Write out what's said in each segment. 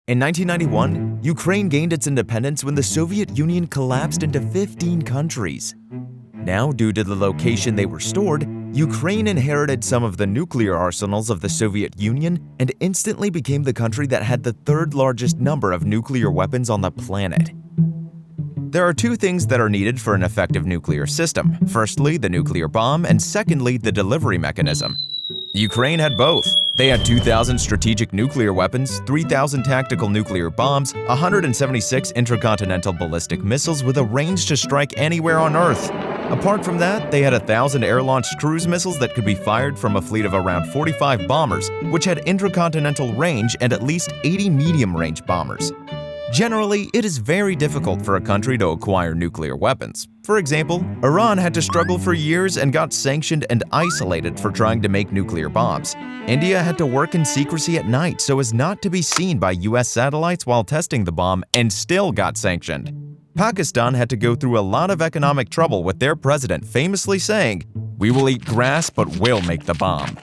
In 1991, Ukraine gained its independence when the Soviet Union collapsed into 15 countries. Now, due to the location they were stored, Ukraine inherited some of the nuclear arsenals of the Soviet Union and instantly became the country that had the third largest number of nuclear weapons on the planet. There are two things that are needed for an effective nuclear system. Firstly, the nuclear bomb, and secondly, the delivery mechanism. Ukraine had both. They had 2,000 strategic nuclear weapons, 3,000 tactical nuclear bombs, 176 intercontinental ballistic missiles with a range to strike anywhere on Earth. Apart from that, they had 1,000 air-launched cruise missiles that could be fired from a fleet of around 45 bombers, which had intercontinental range, and at least 80 medium-range bombers. Generally, it is very difficult for a country to acquire nuclear weapons. For example, Iran had to struggle for years and got sanctioned and isolated for trying to make nuclear bombs. India had to work in secrecy at night so as not to be seen by US satellites while testing the bomb and still got sanctioned. Pakistan had to go through a lot of economic trouble with their president famously saying, "We will eat grass, but we'll make the bomb."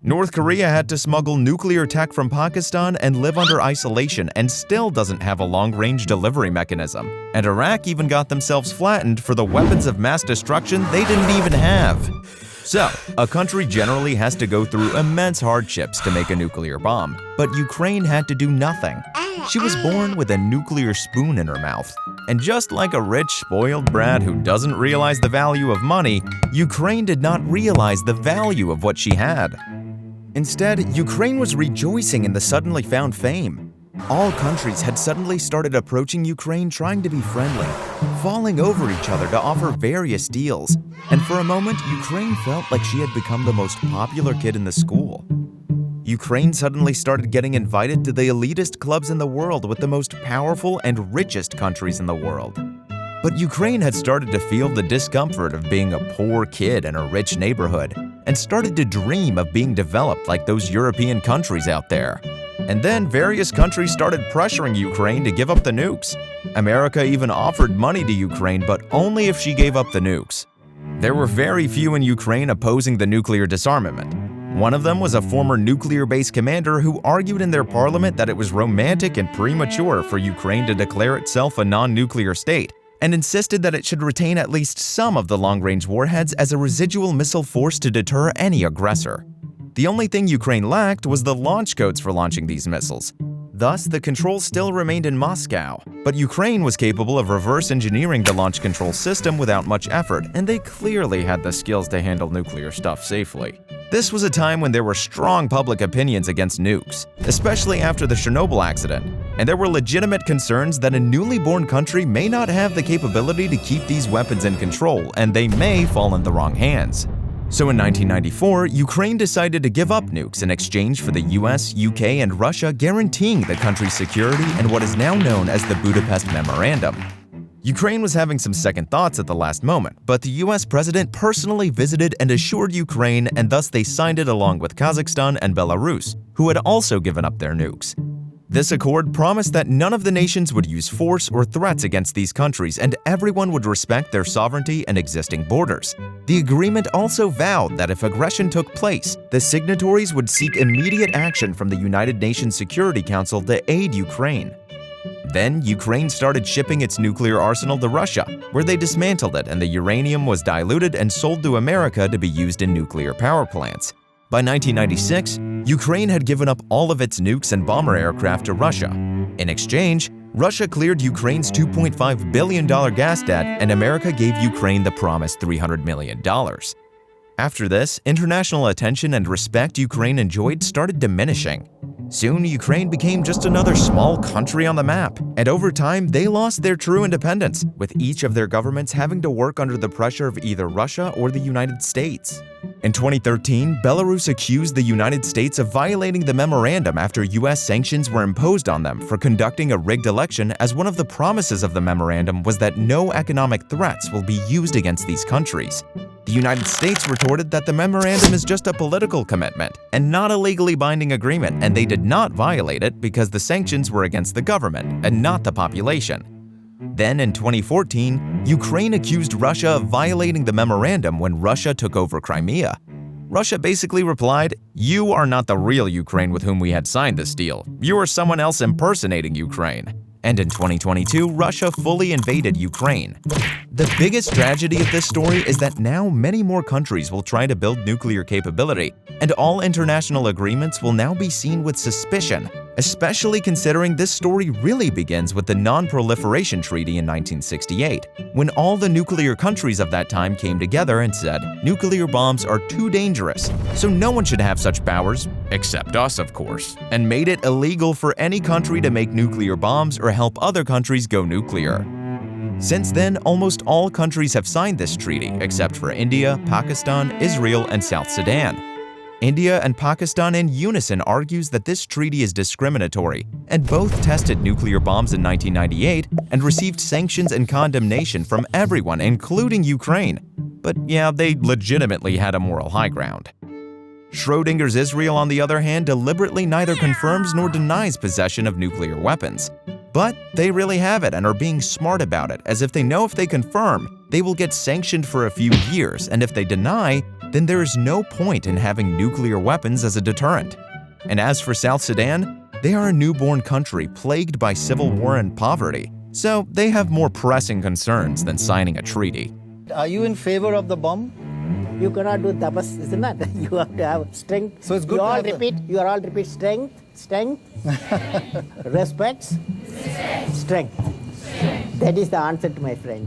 North Korea had to smuggle nuclear tech from Pakistan and live under isolation and still doesn't have a long-range delivery mechanism. And Iraq even got themselves flattened for the weapons of mass destruction they didn't even have. So, a country generally has to go through immense hardships to make a nuclear bomb, but Ukraine had to do nothing. She was born with a nuclear spoon in her mouth. And just like a rich, spoiled brat who doesn't realize the value of money, Ukraine did not realize the value of what she had. Instead, Ukraine was rejoicing in the suddenly found fame. All countries had suddenly started approaching Ukraine trying to be friendly, falling over each other to offer various deals, and for a moment, Ukraine felt like she had become the most popular kid in the school. Ukraine suddenly started getting invited to the elitist clubs in the world with the most powerful and richest countries in the world. But Ukraine had started to feel the discomfort of being a poor kid in a rich neighborhood and started to dream of being developed like those European countries out there. And then various countries started pressuring Ukraine to give up the nukes. America even offered money to Ukraine, but only if she gave up the nukes. There were very few in Ukraine opposing the nuclear disarmament. One of them was a former nuclear base commander who argued in their parliament that it was romantic and premature for Ukraine to declare itself a non-nuclear state, and insisted that it should retain at least some of the long-range warheads as a residual missile force to deter any aggressor. The only thing Ukraine lacked was the launch codes for launching these missiles. Thus, the control still remained in Moscow, but Ukraine was capable of reverse engineering the launch control system without much effort, and they clearly had the skills to handle nuclear stuff safely. This was a time when there were strong public opinions against nukes, especially after the Chernobyl accident, and there were legitimate concerns that a newly born country may not have the capability to keep these weapons in control, and they may fall in the wrong hands. So in 1994, Ukraine decided to give up nukes in exchange for the US, UK, and Russia guaranteeing the country's security in what is now known as the Budapest memorandum. Ukraine was having some second thoughts at the last moment, but the US president personally visited and assured Ukraine, and thus they signed it along with Kazakhstan and Belarus, who had also given up their nukes. This accord promised that none of the nations would use force or threats against these countries, and everyone would respect their sovereignty and existing borders. The agreement also vowed that if aggression took place, the signatories would seek immediate action from the United Nations Security Council to aid Ukraine. Then, Ukraine started shipping its nuclear arsenal to Russia, where they dismantled it and the uranium was diluted and sold to America to be used in nuclear power plants. By 1996, Ukraine had given up all of its nukes and bomber aircraft to Russia. In exchange, Russia cleared Ukraine's $2.5 billion gas debt, and America gave Ukraine the promised $300 million. After this, international attention and respect Ukraine enjoyed started diminishing. Soon, Ukraine became just another small country on the map, and over time, they lost their true independence, with each of their governments having to work under the pressure of either Russia or the United States. In 2013, Belarus accused the United States of violating the memorandum after US sanctions were imposed on them for conducting a rigged election, as one of the promises of the memorandum was that no economic threats will be used against these countries. The United States retorted that the memorandum is just a political commitment and not a legally binding agreement, and they did not violate it because the sanctions were against the government and not the population. Then in 2014, Ukraine accused Russia of violating the memorandum when Russia took over Crimea. Russia basically replied, "You are not the real Ukraine with whom we had signed this deal. You are someone else impersonating Ukraine." And in 2022, Russia fully invaded Ukraine. The biggest tragedy of this story is that now many more countries will try to build nuclear capability, and all international agreements will now be seen with suspicion, especially considering this story really begins with the Non-Proliferation Treaty in 1968, when all the nuclear countries of that time came together and said, nuclear bombs are too dangerous, so no one should have such powers, except us of course, and made it illegal for any country to make nuclear bombs or help other countries go nuclear. Since then, almost all countries have signed this treaty, except for India, Pakistan, Israel, and South Sudan. India and Pakistan in unison argues that this treaty is discriminatory, and both tested nuclear bombs in 1998 and received sanctions and condemnation from everyone, including Ukraine. But yeah, they legitimately had a moral high ground. Schrodinger's Israel, on the other hand, deliberately neither confirms nor denies possession of nuclear weapons. But they really have it and are being smart about it, as if they know if they confirm, they will get sanctioned for a few years, and if they deny, then there is no point in having nuclear weapons as a deterrent. And as for South Sudan, they are a newborn country plagued by civil war and poverty, so they have more pressing concerns than signing a treaty. Are you in favor of the bomb? You cannot do tapas, isn't it? You have to have strength. So it's good you to all have repeat. You are all repeat strength, respects, strength. That is the answer to my friend.